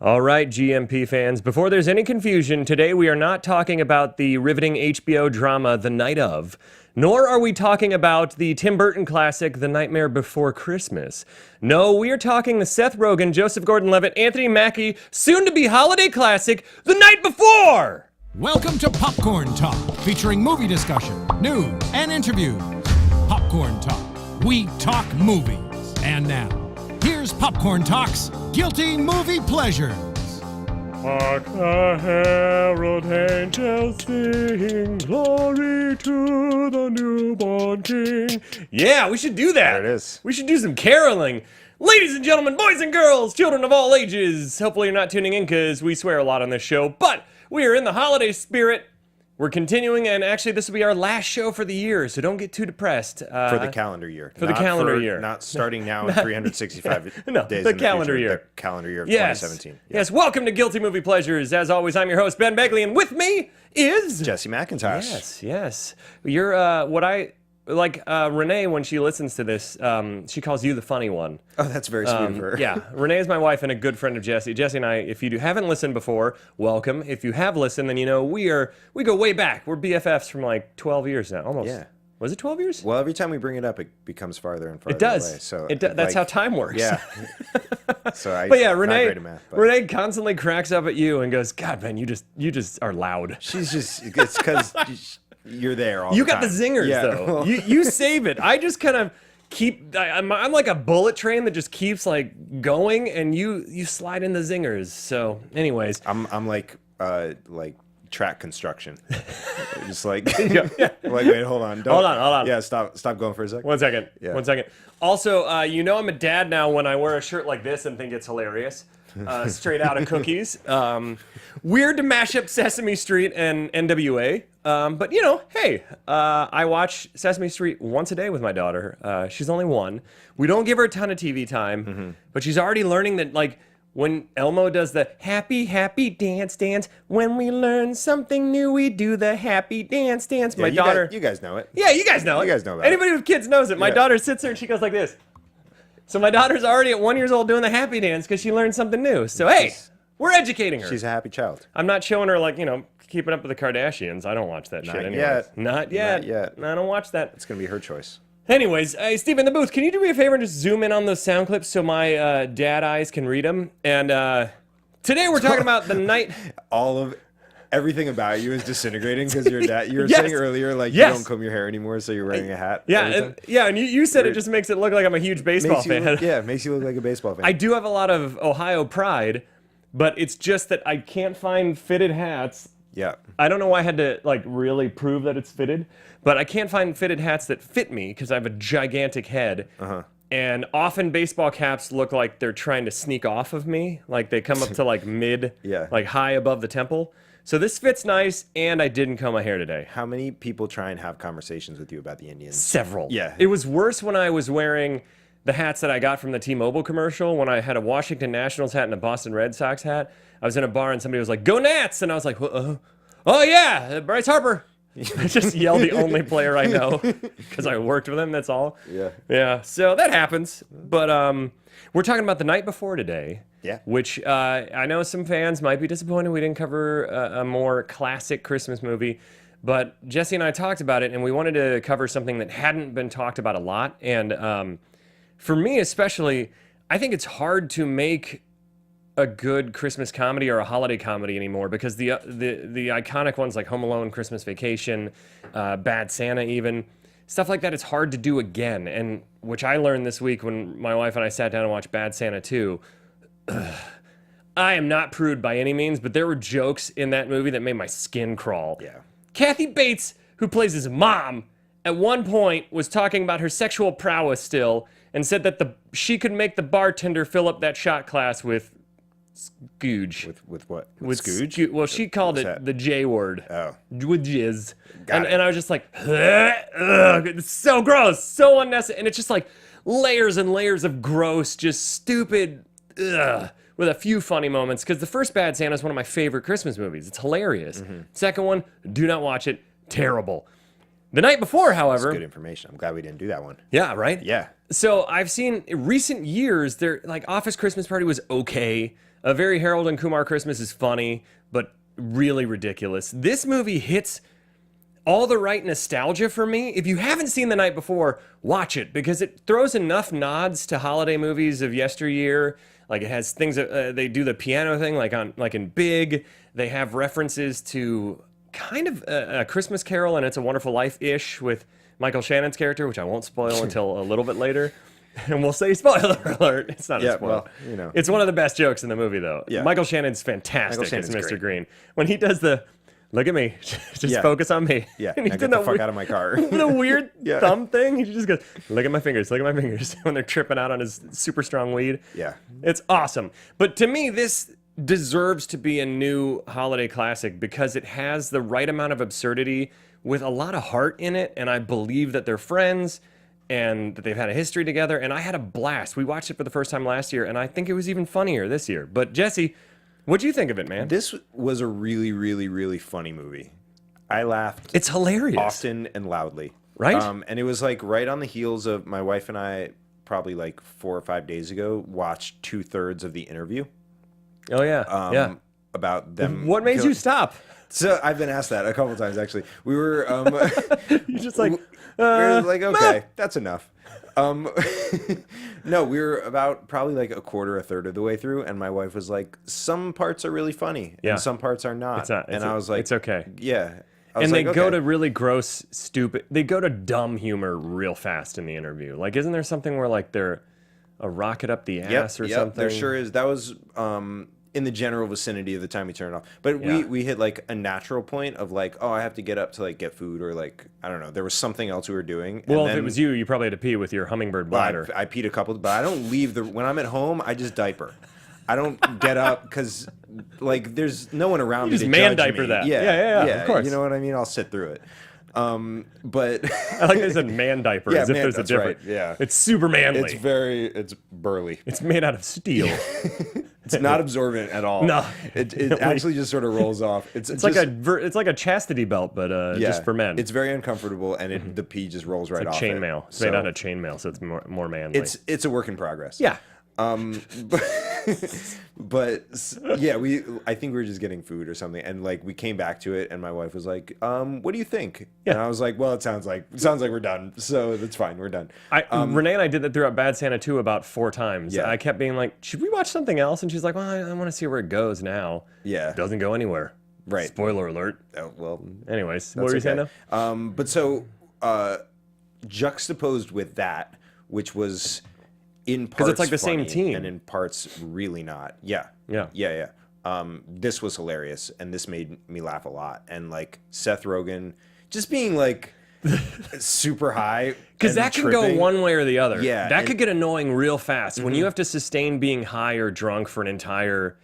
All right, GMP fans, before there's any confusion, today we are not talking about the riveting HBO drama The Night Of, nor are we talking about the Tim Burton classic The Nightmare Before Christmas. No, we are talking the Seth Rogen, Joseph Gordon-Levitt, Anthony Mackie, soon-to-be holiday classic, The Night Before! Welcome to Popcorn Talk, featuring movie discussion, news, and interviews. Popcorn Talk, we talk movies. And now, here's Popcorn Talk's Guilty Movie Pleasures. Hark the herald angels sing, glory to the newborn king. Yeah, we should do that. There it is. We should do some caroling. Ladies and gentlemen, boys and girls, children of all ages. Hopefully you're not tuning in because we swear a lot on this show, but we are in the holiday spirit. We're continuing, and actually this will be our last show for the year, so don't get too depressed. For the calendar year. For the calendar year. Not starting now in 365 no, days the in the calendar future, year. The calendar year of Yes. 2017. Yes, welcome to Guilty Movie Pleasures. As always, I'm your host, Ben Begley, and with me is... Jesse McIntosh. Yes. You're, what I... Like, Renee, when she listens to this, she calls you the funny one. Oh, that's very sweet of her. Yeah, Renee is my wife and a good friend of Jesse. Jesse and I, if you haven't listened before, welcome. If you have listened, then you know we go way back. We're BFFs from like 12 years now, almost. Yeah. Was it 12 years? Well, every time we bring it up, it becomes farther and farther It does. away. So That's how time works. Yeah. So But yeah, not Renee, great at math, but Renee constantly cracks up at you and goes, "God, man, you just are loud." she's just, it's because you're there all You the got time. the zingers Yeah. though. You save it. I just kind of keep. I'm like a bullet train that just keeps like going, and you slide in the zingers. So, anyways, I'm like track construction. Just like, yeah. like, wait, hold on. Hold on. Yeah, stop going for a second. 1 second. Yeah. 1 second. Also, you know I'm a dad now when I wear a shirt like this and think it's hilarious. Straight out of Cookies. Weird to mash up Sesame Street and NWA. But, you know, hey, I watch Sesame Street once a day with my daughter. She's only one. We don't give her a ton of TV time, but she's already learning that, like, when Elmo does the happy, happy dance, dance, when we learn something new, we do the happy dance, dance. Yeah, My daughter... you guys know it. Yeah, you guys know it. You guys know about Anybody with kids knows it. My Yeah. daughter sits there and she goes like this. So my daughter's already at 1 year old doing the happy dance because she learned something new. So hey, we're educating her. She's a happy child. I'm not showing her like, you know, Keeping Up with the Kardashians. I don't watch that shit anyway. yet. Not yet. Not yet. I don't watch that. It's going to be her choice. Anyways, hey, Steve in the booth, can you do me a favor and just zoom in on those sound clips so my dad eyes can read them? And today we're talking about the night... All of everything about you is disintegrating because your dad. You were Yes. saying earlier, like Yes. you don't comb your hair anymore, so you're wearing a hat. Yeah, and you said it just makes it look like I'm a huge baseball fan. It makes you look like a baseball fan. I do have a lot of Ohio pride, but it's just that I can't find fitted hats. Yeah. I don't know why I had to like really prove that it's fitted, but I can't find fitted hats that fit me because I have a gigantic head. And often baseball caps look like they're trying to sneak off of me. Like they come up to like mid, Yeah. like high above the temple. So this fits nice, and I didn't comb my hair today. How many people try and have conversations with you about the Indians? Several. Yeah. It was worse when I was wearing the hats that I got from the T-Mobile commercial, when I had a Washington Nationals hat and a Boston Red Sox hat. I was in a bar and somebody was like, "Go Nats!" And I was like, oh yeah, Bryce Harper. I just yelled the only player I know because I worked with him, that's all. Yeah. Yeah, so that happens. But we're talking about The Night Before today. Yeah. Which I know some fans might be disappointed we didn't cover a more classic Christmas movie. But Jesse and I talked about it, and we wanted to cover something that hadn't been talked about a lot. And for me especially, I think it's hard to make a good Christmas comedy or a holiday comedy anymore because the iconic ones like Home Alone, Christmas Vacation, Bad Santa even, stuff like that, it's hard to do again. And which I learned this week when my wife and I sat down and watched Bad Santa 2. I am not prude by any means, but there were jokes in that movie that made my skin crawl. Yeah. Kathy Bates, who plays his mom, at one point was talking about her sexual prowess still and said that she could make the bartender fill up that shot glass with Scooge. With what? With Scooge? Well, she called What's it that? the J word. Oh. With jizz. Got it. And I was just like, ugh, it's so gross, so unnecessary. And it's just like layers and layers of gross, just stupid, ugh, with a few funny moments. Because the first Bad Santa is one of my favorite Christmas movies. It's hilarious. Second one, do not watch it. Terrible. The Night Before, however. That's good information. I'm glad we didn't do that one. Yeah, right? Yeah. So I've seen in recent years, like Office Christmas Party was okay. A Very Harold and Kumar Christmas is funny, but really ridiculous. This movie hits all the right nostalgia for me. If you haven't seen The Night Before, watch it, because it throws enough nods to holiday movies of yesteryear. Like, it has things that they do the piano thing, like in Big. They have references to kind of a Christmas Carol and It's a Wonderful Life-ish with Michael Shannon's character, which I won't spoil until a little bit later. And we'll say spoiler alert. It's not a spoiler. Well, you know. It's one of the best jokes in the movie, though. Yeah. Michael Shannon's fantastic Shannon's as Mr. great. Green. When he does the, look at me, just Yeah. focus on me. Yeah, And now he's get the fuck out of my car. the weird Yeah. thumb thing. He just goes, look at my fingers, look at my fingers. When they're tripping out on his super strong weed. Yeah. It's awesome. But to me, this deserves to be a new holiday classic because it has the right amount of absurdity with a lot of heart in it. And I believe that they're friends and that they've had a history together. And I had a blast. We watched it for the first time last year, and I think it was even funnier this year. But Jesse, what'd you think of it, man? This was a really, really, really funny movie. I laughed It's hilarious. often and loudly. Right? And it was like right on the heels of my wife and I, probably like 4 or 5 days ago, watched 2/3 of The Interview. Oh, yeah. Yeah. About them. What made you stop? So I've been asked that a couple times, actually. We were, You just like, we were like, okay, that's enough. No, we were about probably like a quarter, a third of the way through, and my wife was like, some parts are really funny, Yeah. and some parts are not. It's not. And I was like, it's okay. yeah. I was And they like, go okay. to really gross, stupid. They go to dumb humor real fast in the interview. Like, isn't there something where like they're a rocket up the ass or something? There sure is. That was in the general vicinity of the time we turned it off. But Yeah. we hit like a natural point of like, oh, I have to get up to like get food, or like, I don't know. There was something else we were doing. Well, and if then, it was you probably had to pee with your hummingbird bladder. I peed a couple, but I don't leave when I'm at home, I just diaper. I don't get up because like there's no one around You me just to man judge diaper me. that. Yeah, Yeah, of course. You know what I mean? I'll sit through it. But I like they said man diaper, Yeah, as if man, there's a that's difference. right, yeah. It's super manly. it's burly. It's made out of steel. It's not absorbent at all. No. It actually just sort of rolls off. It's It's like a chastity belt, but just for men. It's very uncomfortable, and the pee just rolls right like off. chainmail. It's made out of chainmail, so it's more manly. It's a work in progress. yeah. But yeah, I think we were just getting food or something, and like we came back to it, and my wife was like, "What do you think?" Yeah. And I was like, "Well, it sounds like we're done, so that's fine, we're done." Renee and I did that throughout Bad Santa 2 about 4 times. Yeah. I kept being like, should we watch something else? And she's like, well, I want to see where it goes now. Yeah. It doesn't go anywhere. Right. Spoiler alert. Oh, well, Anyways, what were you saying now? But so juxtaposed with that, which was in parts it's like the same funny team. and in parts really not. Yeah. Yeah. This was hilarious, and this made me laugh a lot. And like Seth Rogen just being like super high, Because that can go one way or the other. Yeah, That and- could get annoying real fast. When you have to sustain being high or drunk for an entire...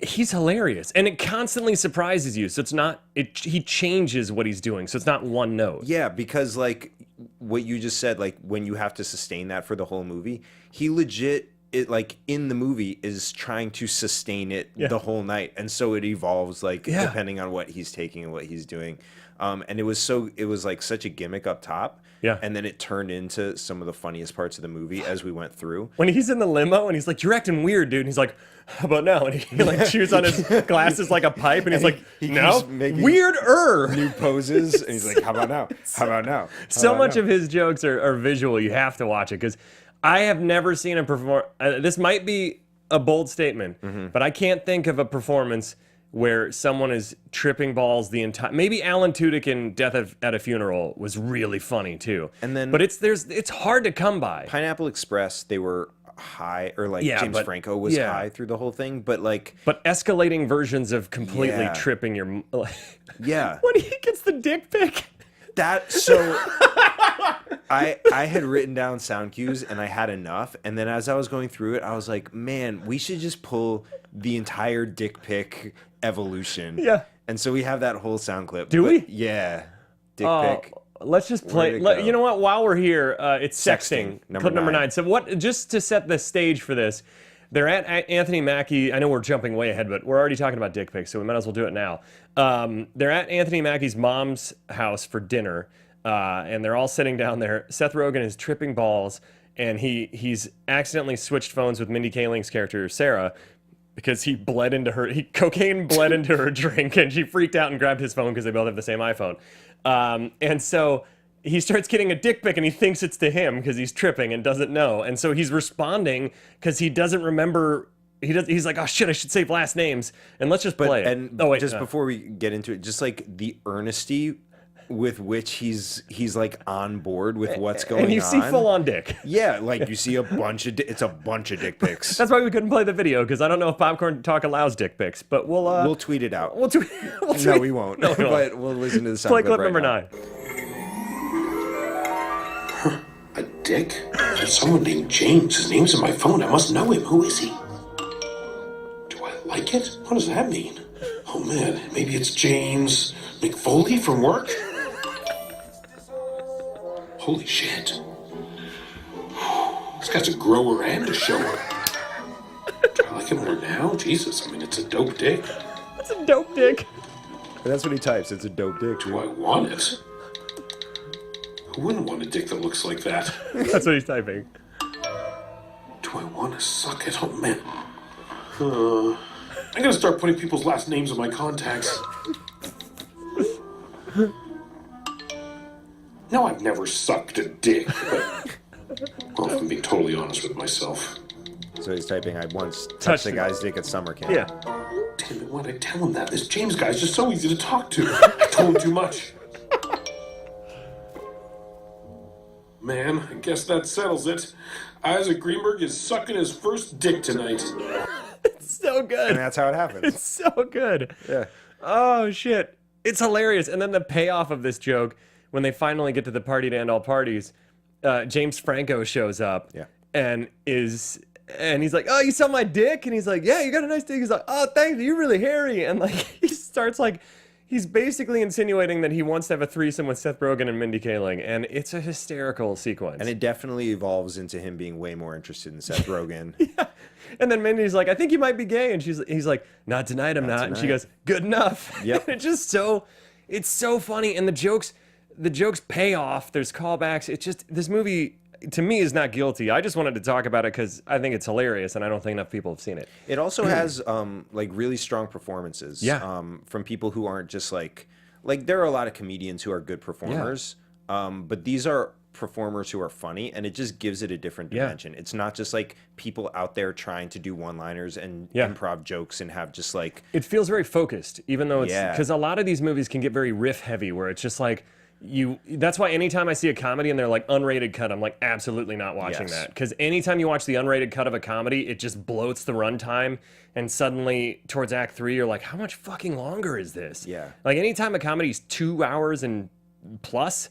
He's hilarious. And it constantly surprises you. So it's not... He changes what he's doing. So it's not one note. Yeah, because like what you just said, like when you have to sustain that for the whole movie, he legit like in the movie is trying to sustain it the whole night, and so it evolves like depending on what he's taking and what he's doing. And it was like such a gimmick up top. Yeah. And then it turned into some of the funniest parts of the movie as we went through. When he's in the limo and he's like, you're acting weird, dude. And he's like, how about now? And he like chews on his glasses like a pipe. And he's like, he no, keeps making weirder. New poses, and he's like, "How about now? How about now?" So much of his jokes are visual. You have to watch it because I have never seen a perform. This might be a bold statement, but I can't think of a performance where someone is tripping balls the entire. Maybe Alan Tudyk in Death at a Funeral was really funny too. And then, but it's hard to come by. Pineapple Express, they were high, or like Yeah, James but- Franco was yeah. high through the whole thing, but like, But escalating versions of completely Yeah. tripping your. yeah, When he gets the dick pic. that so. I had written down sound cues and I had enough, and then as I was going through it, I was like, man, we should just pull the entire dick pic evolution. Yeah. And so we have that whole sound clip. Do we? Yeah. Dick pic. Let's just play. Where'd it go? You know what? While we're here, it's sexting. Number Clip number 9. 9. So what? Just to set the stage for this, they're at Anthony Mackie. I know we're jumping way ahead, but we're already talking about dick pics, so we might as well do it now. They're at Anthony Mackie's mom's house for dinner, and they're all sitting down there. Seth Rogen is tripping balls, and he's accidentally switched phones with Mindy Kaling's character Sarah. because cocaine bled into her drink, and she freaked out and grabbed his phone because they both have the same iPhone. And so he starts getting a dick pic, and he thinks it's to him because he's tripping and doesn't know. And so he's responding because he doesn't remember. He's like, oh shit, I should save last names, and let's just play it. And before we get into it, just like the earnesty with which he's like on board with what's going on. And you see full on dick. Yeah, like you see it's a bunch of dick pics. That's why we couldn't play the video, because I don't know if Popcorn Talk allows dick pics, but we'll tweet it out. We'll tweet. No, we won't. No, but we'll listen to the sound play clip clip number 9. A dick? There's someone named James. His name's in my phone. I must know him. Who is he? Do I like it? What does that mean? Oh man, maybe it's James McFoley from work? Holy shit. This guy's a grower and a shower. Do I like it more now? Jesus, I mean, it's a dope dick. That's a dope dick. That's what he types. It's a dope dick. Do I want it? Who wouldn't want a dick that looks like that? That's what he's typing. Do I want to suck it? Oh, man. I'm gonna start putting people's last names in my contacts. No, I've never sucked a dick, but... Well, if I'm being totally honest with myself. So he's typing, I once touched a guy's dick at summer camp. Yeah. Damn it, why'd I tell him that? This James guy's just so easy to talk to. I told him too much. Man, I guess that settles it. Isaac Greenberg is sucking his first dick tonight. It's so good. And that's how it happens. It's so good. Yeah. Oh, shit. It's hilarious. And then the payoff of this joke, when they finally get to the party to end all parties, James Franco shows up. Yeah. And he's like, oh, you saw my dick? And he's like, yeah, you got a nice dick. He's like, oh, thanks, you're really hairy. And like, he starts like, he's basically insinuating that he wants to have a threesome with Seth Rogen and Mindy Kaling. And it's a hysterical sequence. And it definitely evolves into him being way more interested in Seth Rogen. Yeah. And then Mindy's like, I think you might be gay. And he's like, not tonight, I'm not. And she goes, good enough. Yep. And it's so funny. And the jokes pay off. There's callbacks. It's just, this movie, to me, is not guilty. I just wanted to talk about it because I think it's hilarious, and I don't think enough people have seen it. It also has like really strong performances. Yeah. From people who aren't just like there are a lot of comedians who are good performers. Yeah. But these are performers who are funny, and it just gives it a different dimension. It's not just like people out there trying to do one-liners and improv jokes and have just like... It feels very focused, even though it's... Because a lot of these movies can get very riff heavy, where it's just like... That's why anytime I see a comedy and they're like unrated cut, I'm like absolutely not watching that. Because anytime you watch the unrated cut of a comedy, it just bloats the runtime, and suddenly towards Act 3 you're like, how much fucking longer is this? Yeah. Like anytime a comedy's 2 hours and plus,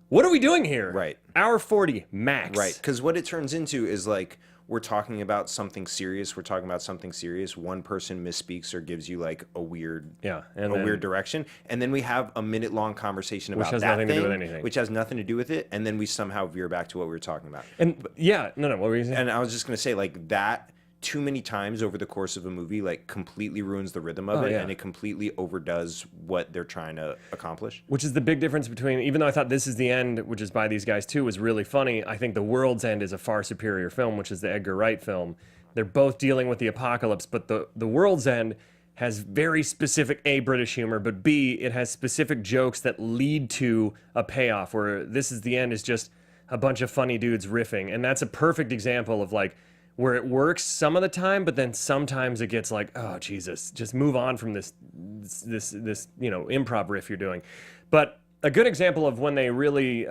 what are we doing here? Right. Hour 40 max. Right. Because what it turns into is like, we're talking about something serious. One person misspeaks or gives you like a weird, weird direction, and then we have a minute-long conversation about that thing, to do with anything. which has nothing to do with it, and then we somehow veer back to what we were talking about. And what were you saying? And I was just gonna say, like, that too many times over the course of a movie, like, completely ruins the rhythm of it, and it completely overdoes what they're trying to accomplish. Which is the big difference between, even though I thought This Is the End, which is by these guys too, was really funny, I think The World's End is a far superior film, which is the Edgar Wright film. They're both dealing with the apocalypse, but the World's End has very specific A, British humor, but B, it has specific jokes that lead to a payoff, where This Is the End is just a bunch of funny dudes riffing. And that's a perfect example of like, where it works some of the time, but then sometimes it gets like, oh Jesus, just move on from this improv riff you're doing. But a good example of when they really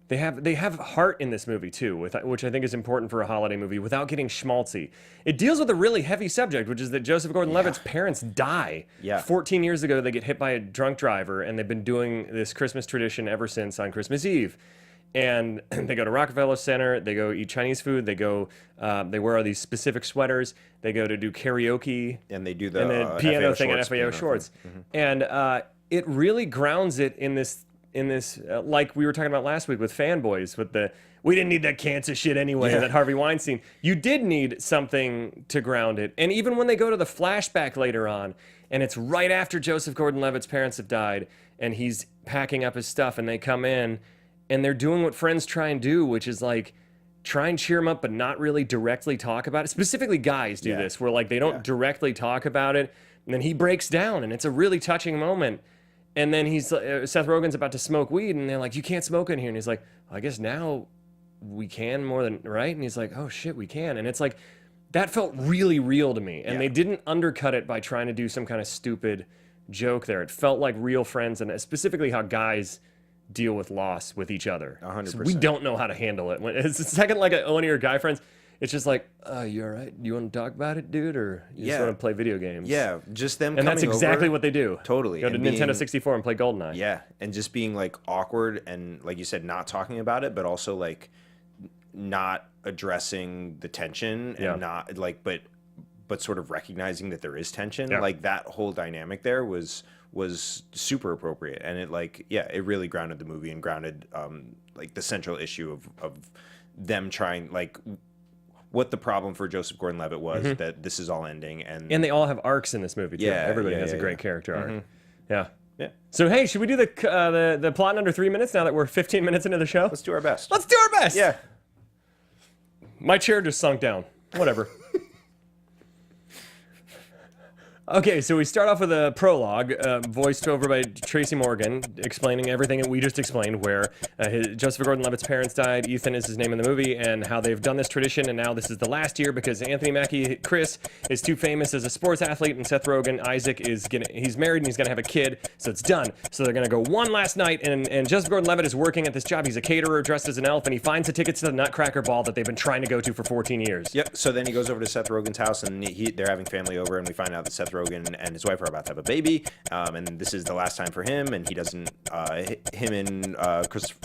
they have heart in this movie too, which I think is important for a holiday movie without getting schmaltzy. It deals with a really heavy subject, which is that Joseph Gordon-Levitt's parents die. Yeah. 14 years ago, they get hit by a drunk driver, and they've been doing this Christmas tradition ever since on Christmas Eve. And they go to Rockefeller Center, they go eat Chinese food, they go, they wear all these specific sweaters, they go to do karaoke. And they do the piano FAO thing shorts, at FAO Shorts. Mm-hmm. And it really grounds it in this like we were talking about last week with Fanboys, with the, we didn't need that cancer shit anyway, that Harvey Weinstein. You did need something to ground it. And even when they go to the flashback later on, and it's right after Joseph Gordon-Levitt's parents have died, and he's packing up his stuff, and they come in, and they're doing what friends try and do, which is like try and cheer him up, but not really directly talk about it. Specifically, guys do this, where like they don't directly talk about it, and then he breaks down, and it's a really touching moment. And then Seth Rogen's about to smoke weed, and they're like, "You can't smoke in here," and he's like, "I guess now we can more than right." And he's like, "Oh shit, we can." And it's like that felt really real to me, and they didn't undercut it by trying to do some kind of stupid joke there. It felt like real friends, and specifically how guys deal with loss with each other. 100%. So we don't know how to handle it. When it's the second like one of your guy friends, it's just like, you all right? You want to talk about it, dude, or you just want to play video games? Yeah, just them. And that's coming exactly over, what they do. Totally. Go to Nintendo 64 and play GoldenEye. Yeah, and just being like awkward and like you said, not talking about it, but also like not addressing the tension and not like, but sort of recognizing that there is tension. Yeah. Like that whole dynamic there was super appropriate, and it like it really grounded the movie and grounded like the central issue of them trying like what the problem for Joseph Gordon-Levitt was, that this is all ending, and they all have arcs in this movie too. Yeah, Everybody has a yeah. great character arc. Yeah. Yeah. So hey, should we do the plot in under 3 minutes now that we're 15 minutes into the show? Let's do our best. Let's do our best. Yeah. My chair just sunk down. Whatever. Okay, so we start off with a prologue, voiced over by Tracy Morgan, explaining everything that we just explained, where Joseph Gordon-Levitt's parents died, Ethan is his name in the movie, and how they've done this tradition, and now this is the last year because Anthony Mackie, Chris, is too famous as a sports athlete, and Seth Rogen, Isaac, he's married and he's gonna have a kid, so it's done. So they're gonna go one last night, and Joseph Gordon-Levitt is working at this job. He's a caterer dressed as an elf, and he finds the tickets to the Nutcracker Ball that they've been trying to go to for 14 years. Yep. So then he goes over to Seth Rogen's house, and they're having family over, and we find out that Seth Rogen and his wife are about to have a baby, and this is the last time for him, and he doesn't. Him and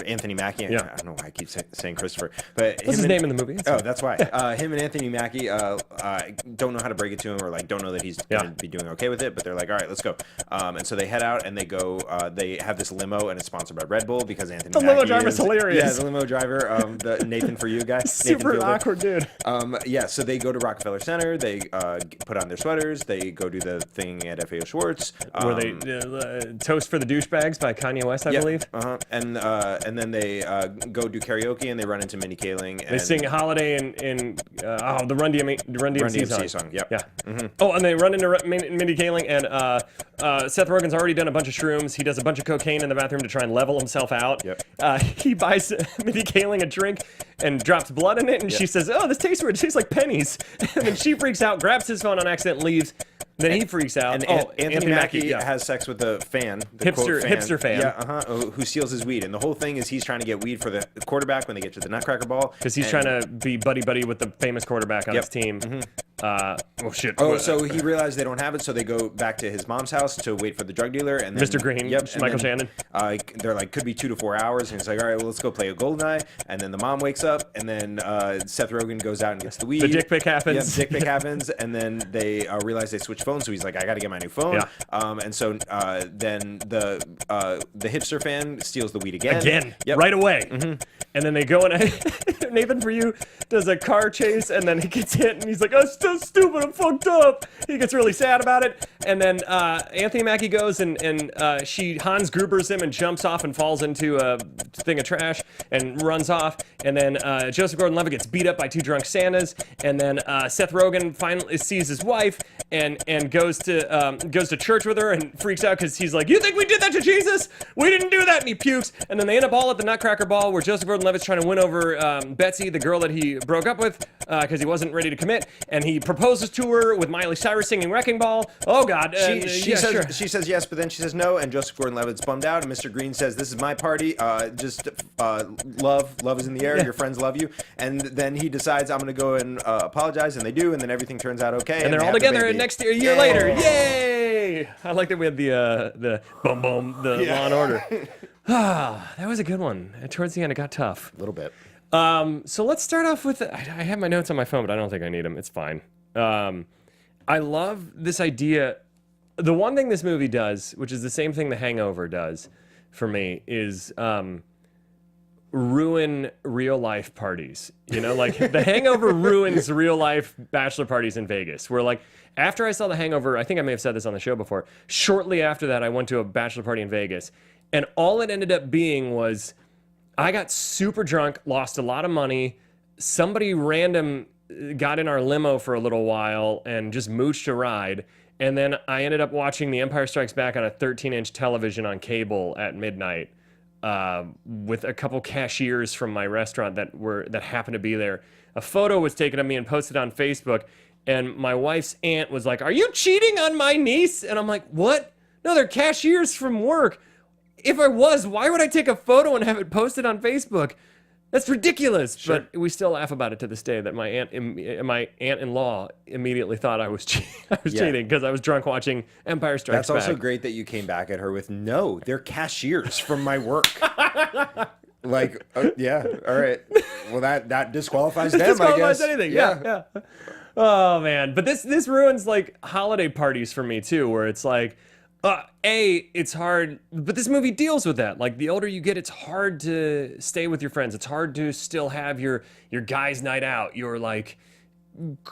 Anthony Mackie. Yeah. I don't know why I keep saying Christopher, but What's his name in the movie? That's why. Him and Anthony Mackie don't know how to break it to him, or like don't know that he's going to be doing okay with it, but they're like, all right, let's go. And so they head out and they go. They have this limo, and it's sponsored by Red Bull because Anthony. The limo driver's hilarious. Yeah, the limo driver, the Nathan for you guy. Super awkward dude. So they go to Rockefeller Center. They put on their sweaters. They go do the thing at FAO Schwartz. Where they Toast for the Douchebags by Kanye West, I believe. And then they go do karaoke, and they run into Mindy Kaling. They sing Holiday in the Run DMC song. Yep. Yeah. Oh, and they run into Mindy Kaling, and Seth Rogen's already done a bunch of shrooms. He does a bunch of cocaine in the bathroom to try and level himself out. Yep. He buys Mindy Kaling a drink and drops blood in it, and she says, "Oh, this tastes weird. It tastes like pennies." And then she freaks out, grabs his phone on accident, and leaves. Then he freaks out. And Anthony Mackie has sex with the fan, the hipster fan. Yeah, who steals his weed. And the whole thing is he's trying to get weed for the quarterback when they get to the Nutcracker Ball. Because he's trying to be buddy-buddy with the famous quarterback on his team. Shit. So he realized they don't have it, so they go back to his mom's house to wait for the drug dealer. And then, Mr. Green, Michael Shannon. They're like, could be 2 to 4 hours. And he's like, all right, well, let's go play a GoldenEye. And then the mom wakes up, and then Seth Rogen goes out and gets the weed. The dick pic happens. Yeah, the dick pic happens. And then they realize they switch phones, so he's like, I got to get my new phone. Yeah. And so then the hipster fan steals the weed again. Right away. And then they go and Nathan for you does a car chase, and then he gets hit, and he's like, "I'm still stupid. I'm fucked up." He gets really sad about it, and then Anthony Mackie goes and she Hans Grubers him and jumps off and falls into a thing of trash and runs off, and then Joseph Gordon-Levitt gets beat up by 2 drunk Santas, and then Seth Rogen finally sees his wife and goes to church with her and freaks out because he's like, "You think we did that to Jesus? We didn't do that," and he pukes, and then they end up all at the Nutcracker Ball where Joseph Gordon-Levitt's trying to win over Betsy, the girl that he broke up with because he wasn't ready to commit, and he proposes to her with Miley Cyrus singing Wrecking Ball. Oh God. She says yes, but then she says no, and Joseph Gordon-Levitt's bummed out, and Mr. Green says, "This is my party. Love is in the air. Yeah. Your friends love you." And then he decides, "I'm going to go and apologize," and they do, and then everything turns out okay. And they're all together a year later. Yay! I like that we had the boom boom, the Law and Order. That was a good one. Towards the end, it got tough. A little bit. So let's start off with, I have my notes on my phone, but I don't think I need them. It's fine. I love this idea. The one thing this movie does, which is the same thing The Hangover does for me, is ruin real life parties. You know, like The Hangover ruins real life bachelor parties in Vegas. Where like after I saw The Hangover, I think I may have said this on the show before. Shortly after that, I went to a bachelor party in Vegas, and all it ended up being was I got super drunk, lost a lot of money, somebody random got in our limo for a little while and just mooched a ride. And then I ended up watching The Empire Strikes Back on a 13-inch television on cable at midnight with a couple cashiers from my restaurant that happened to be there. A photo was taken of me and posted on Facebook, and my wife's aunt was like, "Are you cheating on my niece?" And I'm like, "What? No, they're cashiers from work. If I was, why would I take a photo and have it posted on Facebook? That's ridiculous." Sure. But we still laugh about it to this day that my aunt-in-law immediately thought I was cheating because I was drunk watching Empire Strikes Back. That's also great that you came back at her with, "No, they're cashiers from my work." Like, yeah, all right. Well, that disqualifies them, Disqualifies I guess. anything. Yeah. Oh man, but this ruins like holiday parties for me too, where it's like, it's hard, but this movie deals with that. Like the older you get, it's hard to stay with your friends. It's hard to still have your guys' night out. Your like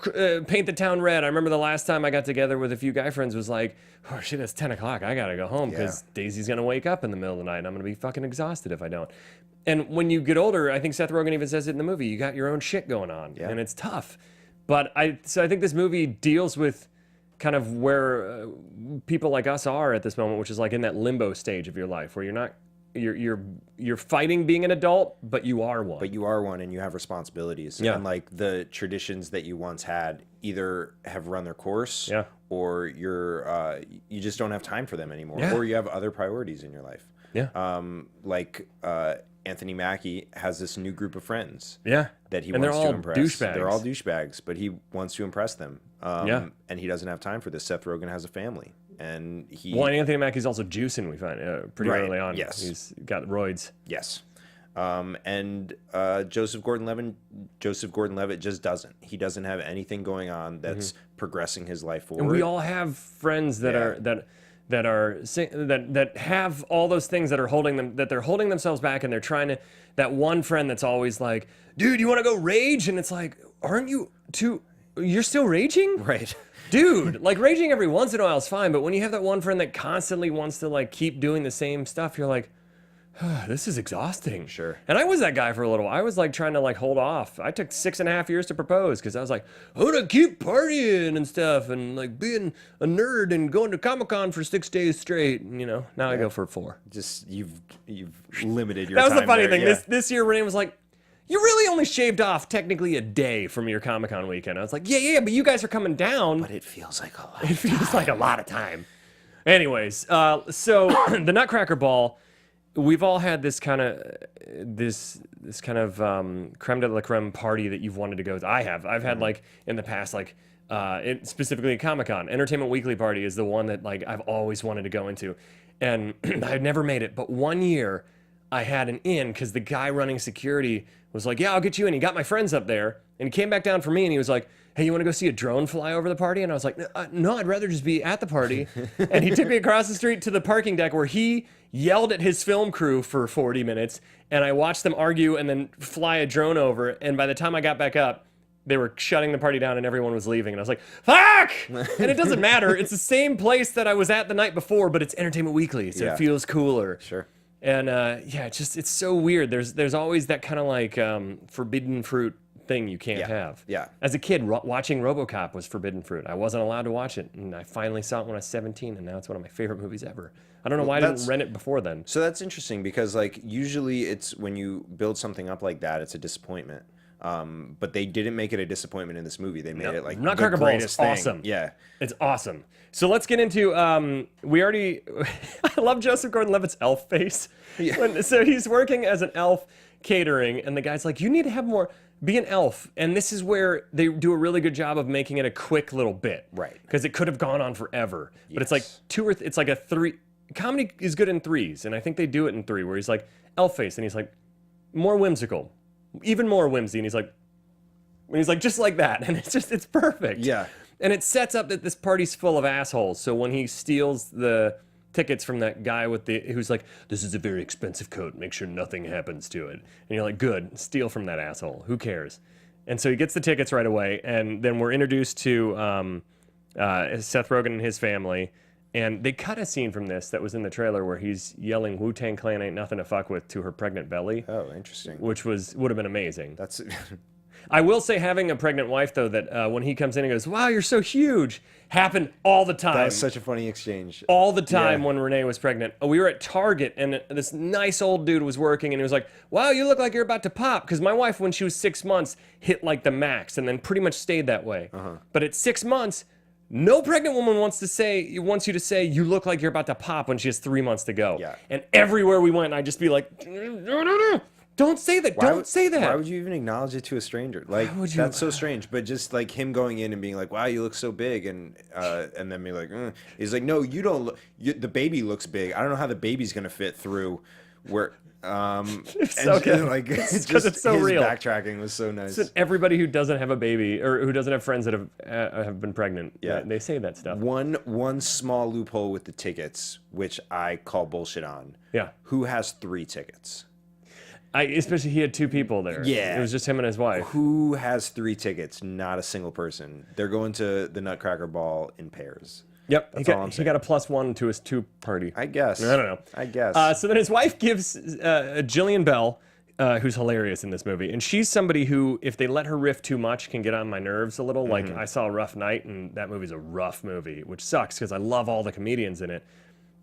paint the town red. I remember the last time I got together with a few guy friends was like, "Oh shit, it's 10 o'clock. I gotta go home because Daisy's gonna wake up in the middle of the night and I'm gonna be fucking exhausted if I don't." And when you get older, I think Seth Rogen even says it in the movie, you got your own shit going on, and it's tough. But I think this movie deals with kind of where people like us are at this moment, which is like in that limbo stage of your life where you're fighting being an adult, but you are one. But you are one, and you have responsibilities. Yeah. And like the traditions that you once had either have run their course, or you just don't have time for them anymore, or you have other priorities in your life. Anthony Mackie has this new group of friends. That he wants to impress. Douchebags. They're all douchebags, but he wants to impress them. And he doesn't have time for this. Seth Rogen has a family, and and Anthony Mackie's also juicing. We find pretty early on. Yes, he's got roids. Yes. And Joseph Gordon-Levitt just doesn't. He doesn't have anything going on that's progressing his life forward. And we all have friends that that have all those things that they're holding themselves back, and they're trying to. That one friend that's always like, "Dude, you want to go rage?" And it's like, "Aren't you too? You're still raging?" Right. Dude, like raging every once in a while is fine, but when you have that one friend that constantly wants to like keep doing the same stuff, you're like, this is exhausting. Sure. And I was that guy for a little while. I was like trying to like hold off. I took 6.5 years to propose because I was like, I want to keep partying and stuff and like being a nerd and going to Comic-Con for 6 days straight. And, now I go for 4. Just you've limited your That time. was the funny there. thing. Yeah. This year, Renee was like, "You really only shaved off technically a day from your Comic-Con weekend." I was like, yeah, but you guys are coming down. But it feels like a lot. It feels like a lot of time. Anyways, so the Nutcracker Ball, we've all had this kind of creme de la creme party that you've wanted to go to. I've had like in the past, like specifically at Comic-Con. Entertainment Weekly party is the one that like I've always wanted to go into, and I've never made it. But one year I had an in because the guy running security was like, "Yeah, I'll get you in." He got my friends up there, and he came back down for me, and he was like, "Hey, you want to go see a drone fly over the party?" And I was like, "No, I'd rather just be at the party." And he took me across the street to the parking deck where he yelled at his film crew for 40 minutes, and I watched them argue and then fly a drone over. And by the time I got back up, they were shutting the party down and everyone was leaving. And I was like, fuck! And it doesn't matter. It's the same place that I was at the night before, but it's Entertainment Weekly, so it feels cooler. Sure. And it's so weird. There's always that kind of like forbidden fruit thing you can't have. Yeah. As a kid, watching RoboCop was forbidden fruit. I wasn't allowed to watch it, and I finally saw it when I was 17, and now it's one of my favorite movies ever. I don't know why I didn't rent it before then. So that's interesting because like usually it's when you build something up like that, it's a disappointment. But they didn't make it a disappointment in this movie. They made it like Nutcracker the Ball is greatest thing. awesome. Yeah. It's awesome. So let's get into, I love Joseph Gordon-Levitt's elf face. Yeah. So he's working as an elf catering, and the guy's like, "You need to have more, be an elf." And this is where they do a really good job of making it a quick little bit. Right. Because it could have gone on forever. But it's like it's like a 3, comedy is good in 3s, and I think they do it in 3, where he's like, elf face, and he's like, more whimsical, even more whimsy, and he's like, just like that, and it's perfect. Yeah. And it sets up that this party's full of assholes. So when he steals the tickets from that guy who's like, "This is a very expensive coat, make sure nothing happens to it," and you're like, good, steal from that asshole, who cares? And so he gets the tickets right away, and then we're introduced to Seth Rogen and his family. And they cut a scene from this that was in the trailer where he's yelling "Wu-Tang Clan ain't nothing to fuck with" to her pregnant belly. Oh, interesting. Which would have been amazing. That's I will say having a pregnant wife, though, that when he comes in and goes, wow, you're so huge, happened all the time. That was such a funny exchange. All the time when Renee was pregnant. We were at Target, and this nice old dude was working, and he was like, wow, you look like you're about to pop. Because my wife, when she was 6 months, hit like the max, and then pretty much stayed that way. But at 6 months, no pregnant woman wants you to say you look like you're about to pop when she has 3 months to go. Yeah. And everywhere we went, I'd just be like, no. Don't say that. Don't say that. Why would you even acknwledge it to a stranger? Like, that's so strange. But just like him going in and being like, "Wow, you look so big," and then be like, he's like, "No, you don't. The baby looks big. I don't know how the baby's gonna fit through where." It's okay. Like, because it's so his real. backtracking was so nice. So everybody who doesn't have a baby or who doesn't have friends that have been pregnant, they say that stuff. One small loophole with the tickets, which I call bullshit on. Yeah. Who has 3 tickets? Especially he had 2 people there. Yeah. It was just him and his wife. Who has 3 tickets? Not a single person. They're going to the Nutcracker Ball in pairs. Yep. That's all I'm saying. He got a +1 to his 2 party. I guess. I don't know. I guess. So then his wife gives Jillian Bell, who's hilarious in this movie. And she's somebody who, if they let her riff too much, can get on my nerves a little. Like, I saw A Rough Night, and that movie's a rough movie, which sucks because I love all the comedians in it.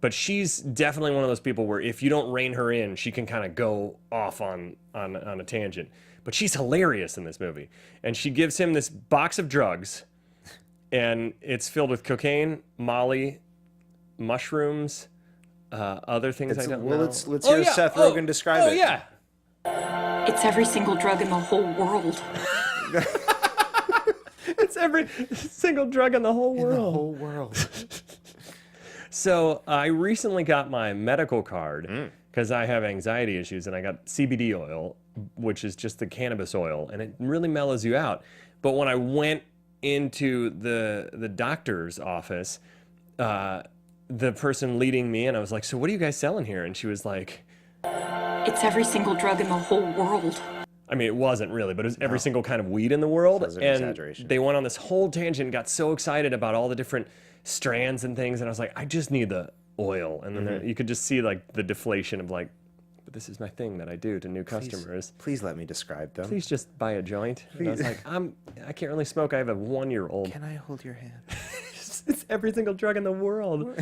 But she's definitely one of those people where if you don't rein her in, she can kind of go off on a tangent. But she's hilarious in this movie. And she gives him this box of drugs, and it's filled with cocaine, Molly, mushrooms, other things I don't know. Let's hear Seth Rogen describe it. Oh, yeah. It's every single drug in the whole world. It's every single drug in the whole world. The whole world. So I recently got my medical card because I have anxiety issues, and I got CBD oil, which is just the cannabis oil, and it really mellows you out. But when I went into the doctor's office, the person leading me in, I was like, so what are you guys selling here? And she was like, It's every single drug in the whole world. I mean, it wasn't really, but it was every single kind of weed in the world. Sounds like and exaggeration. They went on this whole tangent and got so excited about all the different strands and things, and I was like, I just need the oil. And then you could just see like the deflation of like, but this is my thing that I do to new customers. Please let me describe them. Please just buy a joint. And I was like, I can't really smoke. I have a 1-year-old. Can I hold your hand? It's every single drug in the world.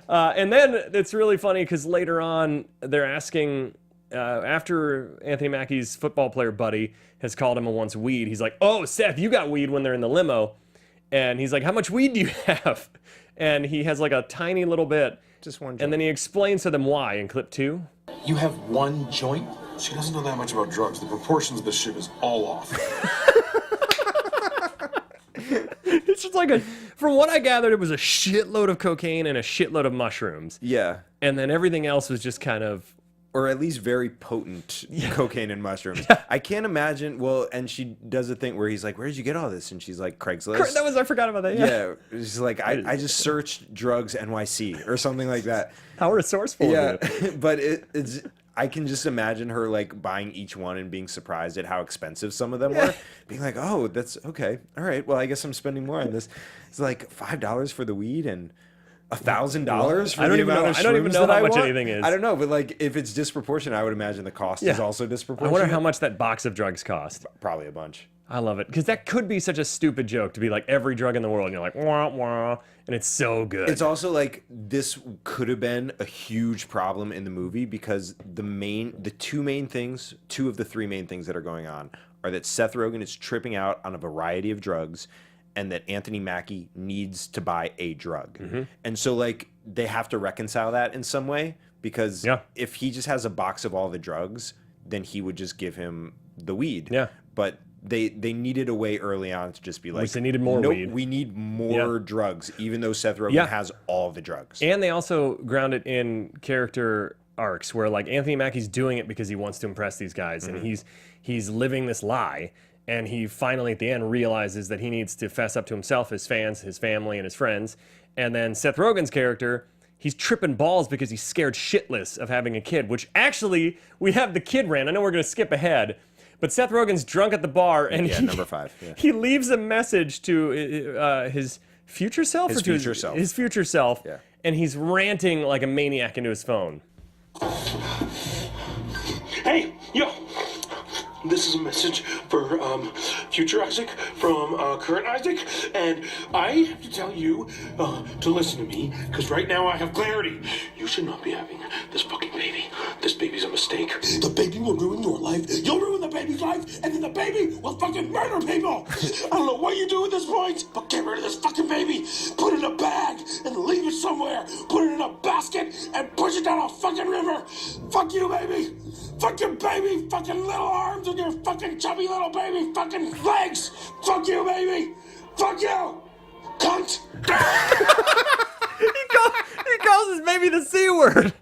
And then it's really funny because later on they're asking, after Anthony Mackie's football player buddy has called him a once weed, he's like, oh, Seth, you got weed when they're in the limo. And he's like, how much weed do you have? And he has like a tiny little bit. Just one joint. And then he explains to them why in clip 2. You have 1 joint? She doesn't know that much about drugs. The proportions of this shit is all off. It's just like from what I gathered, it was a shitload of cocaine and a shitload of mushrooms. Yeah. And then everything else was just kind of, or at least very potent cocaine and mushrooms. I can't imagine. Well, and she does a thing where he's like, "Where did you get all this?" And she's like, "Craigslist." I forgot about that. Yeah, she's like, I just searched drugs NYC or something like that. How resourceful. Yeah, but it's. I can just imagine her like buying each one and being surprised at how expensive some of them were. Being like, "Oh, that's okay. All right. Well, I guess I'm spending more on this." It's like $5 for the weed and $1,000 for the amount of shrooms. I don't even know that how I much want. anything is. I don't know, but like if it's disproportionate, I would imagine the cost is also I disproportionate. wonder how much that box of drugs cost. Probably a bunch. I love it because that could be such a stupid joke to be like every drug in the world, and you're like wah wah, and it's so good. It's also like this could have been a huge problem in the movie because two of the 3 main things that are going on are that Seth Rogen is tripping out on a variety of drugs, and that Anthony Mackie needs to buy a drug, and so like they have to reconcile that in some way because if he just has a box of all the drugs, then he would just give him the weed. Yeah, but they needed a way early on to just be like, they needed more weed. We need more drugs, even though Seth Rogen has all the drugs. And they also ground it in character arcs where like Anthony Mackie's doing it because he wants to impress these guys, and he's living this lie, and he finally at the end realizes that he needs to fess up to himself, his fans, his family, and his friends. And then Seth Rogen's character, he's tripping balls because he's scared shitless of having a kid, which actually we have the kid rant. I know we're going to skip ahead. But Seth Rogen's drunk at the bar, and number 5. He leaves a message to his future self, his future self, and he's ranting like a maniac into his phone. Hey, yo, This is a message for future Isaac from current Isaac, and I have to tell you to listen to me, because right now I have clarity. You should not be having this fucking baby. This baby's a mistake. The baby will ruin your life. You'll ruin the baby's life, and then the baby will fucking murder people. I don't know what you do at this point, but get rid of this fucking baby. Put it in a bag and leave it somewhere. Put it in a basket and push it down a fucking river. Fuck you, baby. Fuck your baby, fucking little arms and your fucking chubby little baby fucking legs. Fuck you, baby. Fuck you. Cunt. He calls his baby the C word.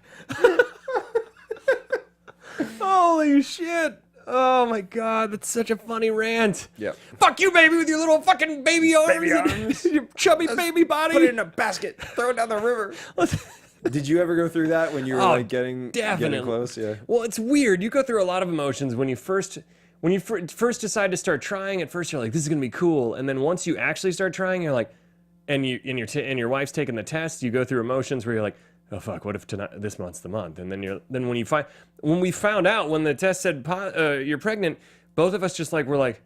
Holy shit. Oh my god, that's such a funny rant. Yep. Fuck you, baby, with your little fucking baby arms. And your chubby baby body. Put it in a basket. Throw it down the river. Did you ever go through that when you were getting close? Yeah. Well, it's weird. You go through a lot of emotions when you first decide to start trying. At first, you're like, "This is gonna be cool," and then once you actually start trying, you're like, and your wife's taking the test. You go through emotions where you're like, "Oh fuck, what if this month's the month?" And then when we found out when the test said you're pregnant, both of us just like were like,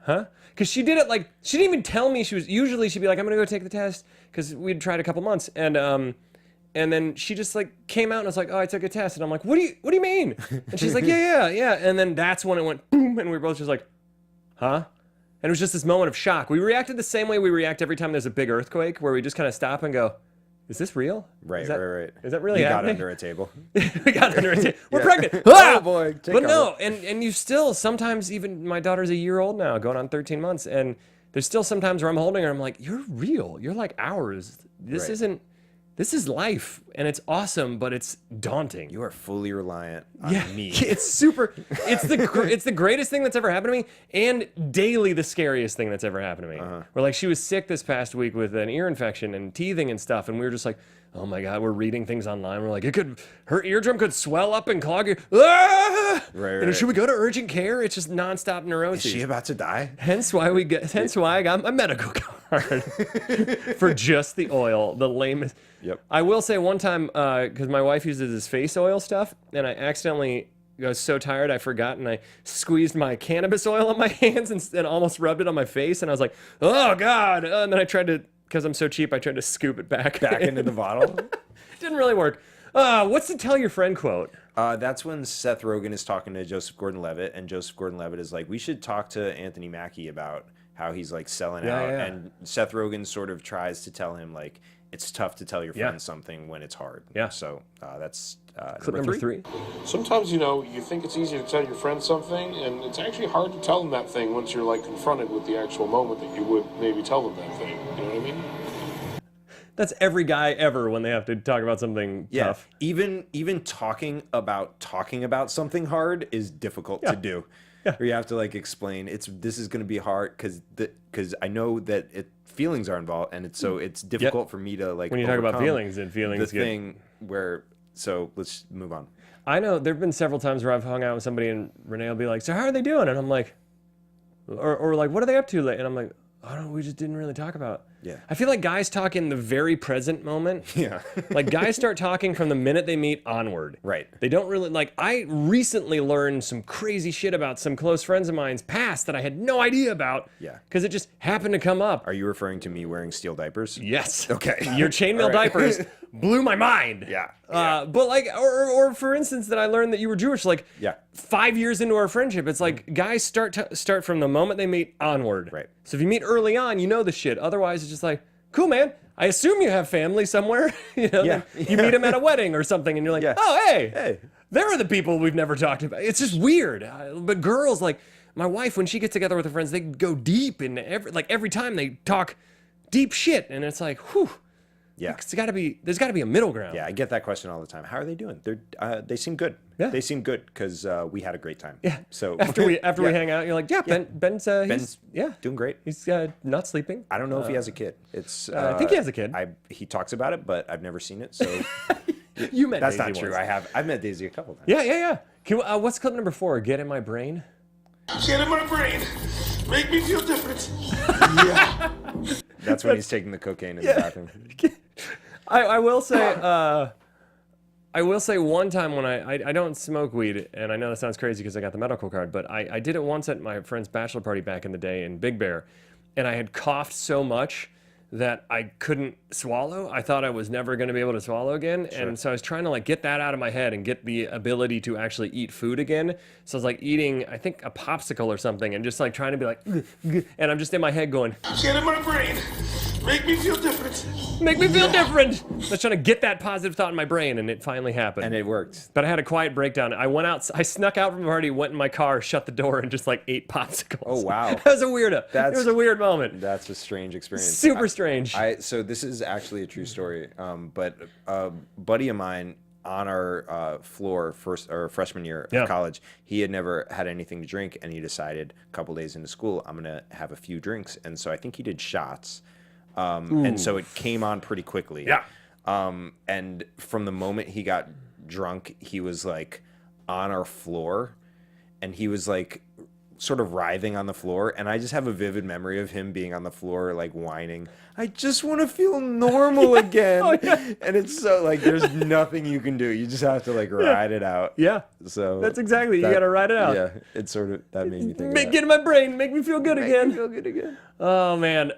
"Huh?" Because she did it like she didn't even tell me she was. Usually she'd be like, "I'm gonna go take the test," because we'd tried a couple months and then she just like came out and was like, "Oh, I took a test," and I'm like, "What do you mean?" And she's like, yeah. And then that's when it went boom, and we were both just like, "Huh?" And it was just this moment of shock. We reacted the same way we react every time there's a big earthquake, where we just kind of stop and go, "Is this real? Right. Is that really happening?" Got under a table. We got under a table. We're pregnant. Oh boy. But no, and you still sometimes, even my daughter's a year old now, going on 13 months, and there's still sometimes where I'm holding her, I'm like, "You're real. You're like ours. This is life, and it's awesome, but it's daunting." You are fully reliant on me. It's the greatest thing that's ever happened to me, and daily the scariest thing that's ever happened to me. Where like she was sick this past week with an ear infection and teething and stuff, and we were just like, "Oh my god," we're reading things online. We're like, her eardrum could swell up and clog your. Ah! Right. And should we go to urgent care? It's just nonstop neurosis. Is she about to die? Hence why I got my medical card for just the oil, the lamest. Yep. I will say one time, because my wife uses this face oil stuff, and I accidentally was so tired I forgot, and I squeezed my cannabis oil on my hands and almost rubbed it on my face, and I was like, "Oh god!" And then I tried to, because I'm so cheap, I tried to scoop it back into the bottle. Didn't really work. What's the tell your friend quote? That's when Seth Rogen is talking to Joseph Gordon-Levitt, and Joseph Gordon-Levitt is like, "We should talk to Anthony Mackie about how he's like selling out." Yeah. And Seth Rogen sort of tries to tell him like, it's tough to tell your friends something when it's hard. Yeah. So that's Clip number three. Sometimes, you think it's easy to tell your friend something, and it's actually hard to tell them that thing once you're, like, confronted with the actual moment that you would maybe tell them that thing. You know what I mean? That's every guy ever when they have to talk about something tough. Even talking about something hard is difficult to do. Yeah. Or you have to like explain this is going to be hard because I know that feelings are involved, and it's difficult for me to like when you talk about feelings and feelings the thing where. So let's move on. I know there've been several times where I've hung out with somebody and Renee will be like, "So how are they doing?" And I'm like, or like, "What are they up to?" And I'm like, "I don't know, we just didn't really talk about." Yeah. I feel like guys talk in the very present moment. Yeah. Like guys start talking from the minute they meet onward. Right. They don't really like. I recently learned some crazy shit about some close friends of mine's past that I had no idea about. Yeah. Because it just happened to come up. Are you referring to me wearing steel diapers? Yes. Okay. Your chainmail diapers blew my mind. Yeah. But like, or for instance, that I learned that you were Jewish. Like, 5 years into our friendship, it's like guys start from the moment they meet onward. Right. So if you meet early on, you know the shit. Otherwise, it's just like, cool, man. I assume you have family somewhere. You meet them at a wedding or something, and you're like, oh, hey, there are the people we've never talked about. It's just weird. But girls, like my wife, when she gets together with her friends, they go deep in every time they talk deep shit, and it's like, whew. Yeah, there's got to be a middle ground. Yeah, I get that question all the time. How are they doing? They seem good. Yeah, they seem good because we had a great time. Yeah. So after we hang out, you're like, Ben's doing great. He's not sleeping. I don't know if he has a kid. It's I think he has a kid. He talks about it, but I've never seen it. So you met that's Daisy not true. once. I've met Daisy a couple times. Yeah. What's clip number 4? Get in my brain. Get in my brain. Make me feel different. That's when he's taking the cocaine in the bathroom. I will say, I will say one time when I don't smoke weed, and I know that sounds crazy because I got the medical card, but I did it once at my friend's bachelor party back in the day in Big Bear, and I had coughed so much that I couldn't swallow. I thought I was never going to be able to swallow again. Sure. And so I was trying to like get that out of my head and get the ability to actually eat food again. So I was like eating, I think, a popsicle or something and just like trying to be like, and I'm just in my head going, Get in my brain. Make me feel different. Make me feel different. I was trying to get that positive thought in my brain, and it finally happened. And it worked. But I had a quiet breakdown. I went out, I snuck out from the party, went in my car, shut the door, and just like ate popsicles. Oh, wow. That was a weirdo. It was a weird moment. That's a strange experience. Super strange. So this is actually a true story. But a buddy of mine on our floor freshman year of college, he had never had anything to drink, and he decided a couple days into school, I'm gonna have a few drinks. And so I think he did shots. And so it came on pretty quickly. Yeah. And from the moment he got drunk, he was like on our floor, and he was like sort of writhing on the floor. And I just have a vivid memory of him being on the floor, like whining, I just want to feel normal again. Oh, yeah. And it's so like, there's nothing you can do. You just have to like ride it out. Yeah. So that's exactly, you got to ride it out. Yeah. It's sort of, that made me think of that. Get in my brain, make me feel good again. Make me feel good again. Oh man.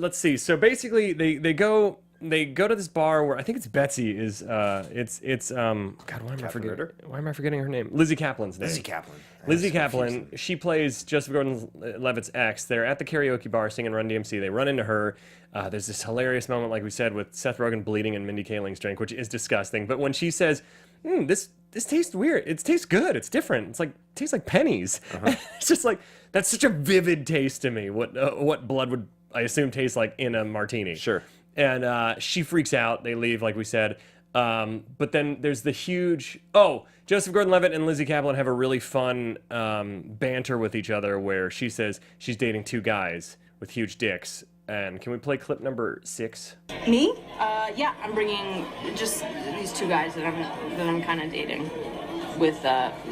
Let's see. So basically they go to this bar where I think it's Betsy is God, why am I forgetting her name? Lizzy Caplan's name. Lizzy Caplan. Lizzy Caplan, she plays Joseph Gordon-Levitt's ex. They're at the karaoke bar singing Run DMC. They run into her. There's this hilarious moment, like we said, with Seth Rogen bleeding in Mindy Kaling's drink, which is disgusting. But when she says, this tastes weird. It tastes good. It's different. It's like, it tastes like pennies. It's just like, that's such a vivid taste to me. What blood would, I assume, taste like in a martini. Sure. And she freaks out. They leave, like we said. But then there's the huge... Joseph Gordon-Levitt and Lizzy Caplan have a really fun banter with each other where she says she's dating two guys with huge dicks. And can we play clip number 6? Me? Yeah, I'm bringing just these two guys that I'm kind of dating with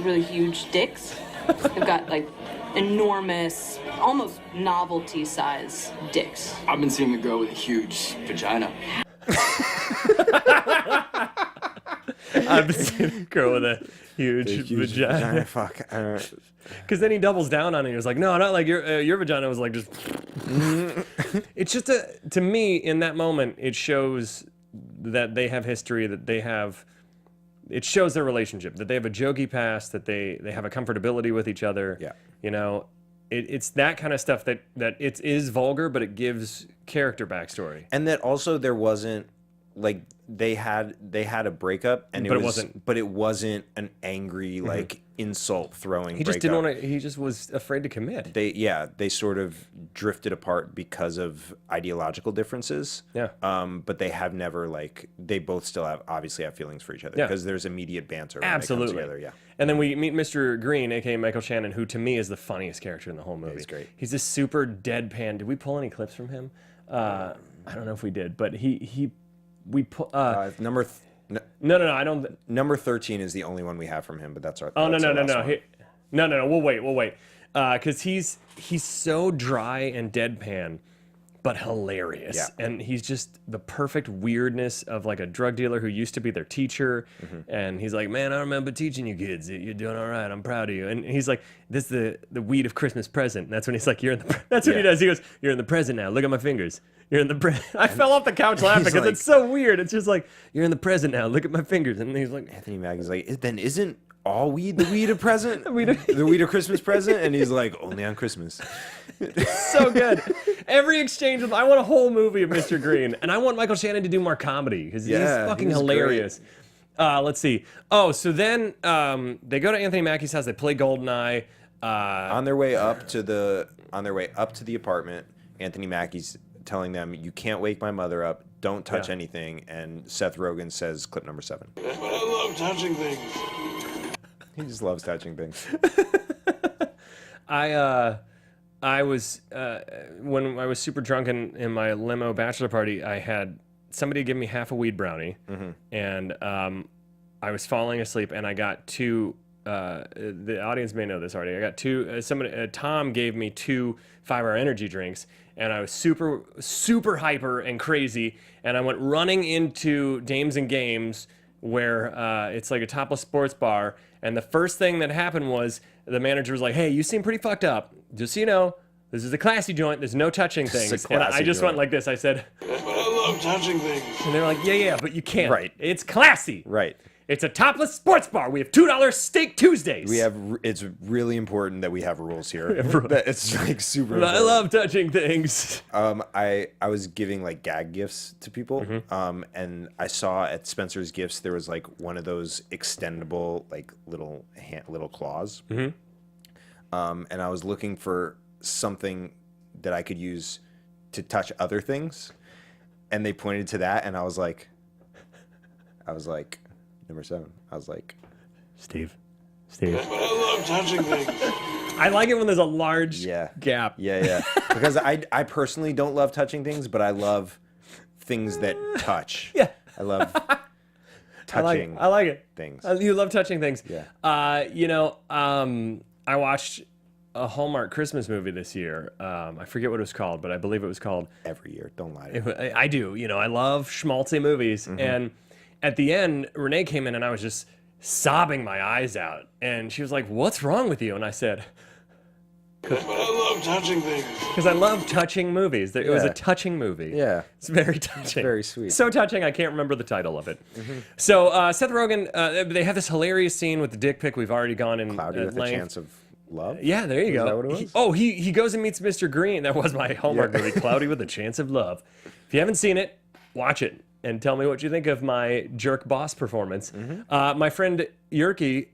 really huge dicks. They've got like enormous, almost novelty size dicks. I've been seeing a girl with a huge vagina. I've seen a girl with a huge vagina. Fuck. Because then he doubles down on it. He was like, no, not like your vagina was like just... It's just, to me, in that moment, it shows that they have history, that they have... It shows their relationship, that they have a jokey past, that they have a comfortability with each other. Yeah. You know, it's that kind of stuff that it is vulgar, but it gives character backstory. And that also there wasn't, like, they had a breakup, and but it wasn't an angry like insult throwing. He just didn't want to. He just was afraid to commit. They sort of drifted apart because of ideological differences. Yeah. But they have never they both still obviously have feelings for each other because there's immediate banter. When Absolutely. They come together, yeah. And then we meet Mr. Green, aka Michael Shannon, who to me is the funniest character in the whole movie. He's great. He's a super deadpan. Did we pull any clips from him? I don't know if we did, but we put number. No, I don't. Number 13 is the only one we have from him, but that's our. Oh, that's no. one. We'll wait. Because he's so dry and deadpan, but hilarious. Yeah. And he's just the perfect weirdness of like a drug dealer who used to be their teacher. And he's like, man, I remember teaching you kids. You're doing all right. I'm proud of you. And he's like, this is the weed of Christmas present. And that's when he's like, that's what he does. He goes, you're in the present now. Look at my fingers. You're in the present. I fell off the couch laughing because it's so weird. It's just like, you're in the present now. Look at my fingers. And he's like, Anthony Mackie's like, then isn't all weed the weed of present? The weed of Christmas present? And he's like, only on Christmas. So good. Every exchange I want a whole movie of Mr. Green. And I want Michael Shannon to do more comedy because he's fucking hilarious. Let's see. So then they go to Anthony Mackie's house. They play GoldenEye. On their way up to the apartment, Anthony Mackie's telling them, you can't wake my mother up, don't touch anything, and Seth Rogen says clip number 7. But I love touching things. He just loves touching things. I was when I was super drunk in my limo bachelor party, I had somebody give me half a weed brownie, and I was falling asleep, and I got two. The audience may know this already. I got two. Tom gave me 2 5-hour energy drinks, and I was super hyper and crazy, and I went running into Dames and Games where it's like a topless sports bar. And the first thing that happened was the manager was like, "Hey, you seem pretty fucked up. Just so you know, this is a classy joint. There's no touching things." And I just went like this. I said, But I love touching things. and they're like, "Yeah, but you can't. Right. It's classy. Right. It's a topless sports bar. We have $2 steak Tuesdays." It's really important that we have rules here. That it's like super important. I love touching things. I was giving like gag gifts to people. And I saw at Spencer's Gifts there was like one of those extendable like little claws. And I was looking for something that I could use to touch other things. And they pointed to that, and I was like number 7. I was like, Steve. But I love touching things. I like it when there's a large gap. Yeah. Because I personally don't love touching things, but I love things that touch. Yeah. I love touching. I like it. Things. You love touching things. Yeah. I watched a Hallmark Christmas movie this year. I forget what it was called, but I believe it was called. Every year. Don't lie to me. I do. I love schmaltzy movies. And at the end, Renee came in and I was just sobbing my eyes out. And she was like, "What's wrong with you?" And I said, But I love touching things. because I love touching movies. It was a touching movie. Yeah. It's very touching. very sweet. So touching, I can't remember the title of it. So Seth Rogen, they have this hilarious scene with the dick pic. We've already gone in Cloudy with length. a Chance of Love? Yeah, there you go. that what it was? He goes and meets Mr. Green. That was my Hallmark movie, Cloudy with a Chance of Love. If you haven't seen it, watch it and tell me what you think of my jerk boss performance. My friend Yerky,